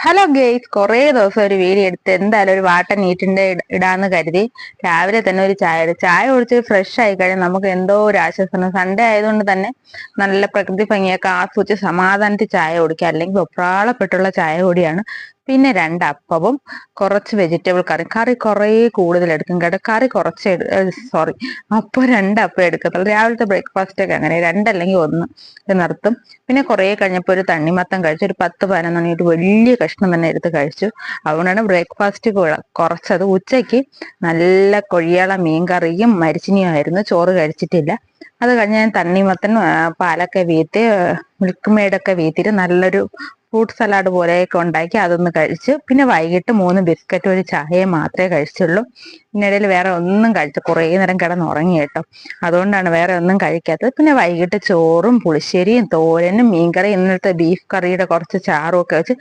Hello guys, കുറേ ദിവസം ഒരു വീഡിയോ എടുത്ത് എന്തായാലും ഒരു വാട്ടർ നീറ്റിന്റെ ഇടാന്ന് കരുതി രാവിലെ തന്നെ ഒരു ചായ കുടിച്ച് ഫ്രഷ് ആയി കഴിഞ്ഞാൽ നമുക്ക് എന്തോ ഒരു ആശ്വാസം. സൺഡേ ആയതുകൊണ്ട് തന്നെ നല്ല പ്രകൃതി ഭംഗിയൊക്കെ ആസ്വദിച്ച് സമാധാനത്തിൽ ചായ കുടിക്കുക, അല്ലെങ്കിൽ വെപ്രാളപ്പെട്ടുള്ള ചായ കൂടിയാണ്. പിന്നെ രണ്ടപ്പവും കുറച്ച് വെജിറ്റബിൾ കറി കുറേ കൂടുതൽ എടുക്കും കേട്ടോ. കറി കുറച്ച് സോറി, അപ്പോൾ രണ്ടപ്പം എടുക്കത്തുള്ളൂ. രാവിലത്തെ ബ്രേക്ക്ഫാസ്റ്റ് ഒക്കെ അങ്ങനെ രണ്ടല്ലെങ്കിൽ ഒന്ന് നിർത്തും. പിന്നെ കുറേ കഴിഞ്ഞപ്പോൾ ഒരു തണ്ണിമത്തം കഴിച്ചു, ഒരു 10-11 മണിയായിട്ട് വലിയ കഷ്ണം തന്നെ എടുത്ത് കഴിച്ചു. അതുകൊണ്ടാണ് ബ്രേക്ക്ഫാസ്റ്റ് കുറച്ചത്. ഉച്ചയ്ക്ക് നല്ല കൊഴിയാള മീൻകറിയും മരിച്ചിനിയും ആയിരുന്നു, ചോറ് കഴിച്ചിട്ടില്ല. അത് കഴിഞ്ഞ് ഞാൻ തണ്ണിമത്തൻ പാലൊക്കെ വീത്തി മിൽക്ക് മെയ്ഡൊക്കെ വീത്തിയിട്ട് നല്ലൊരു ഫ്രൂട്ട് സലാഡ് പോലെയൊക്കെ ഉണ്ടാക്കി അതൊന്ന് കഴിച്ചു. പിന്നെ വൈകിട്ട് 3 ബിസ്ക്കറ്റ് ഒരു ചായയെ മാത്രമേ കഴിച്ചുള്ളൂ. ഇതിനിടയിൽ വേറെ ഒന്നും കഴിച്ചു, കുറേ നേരം കിടന്ന് ഉറങ്ങി കേട്ടോ. അതുകൊണ്ടാണ് വേറെ ഒന്നും കഴിക്കാത്തത്. പിന്നെ വൈകിട്ട് ചോറും പുളിശ്ശേരിയും തോരനും മീൻകറി, ഇന്നലത്തെ ബീഫ് കറിയുടെ കുറച്ച് ചാറും ഒക്കെ വെച്ച്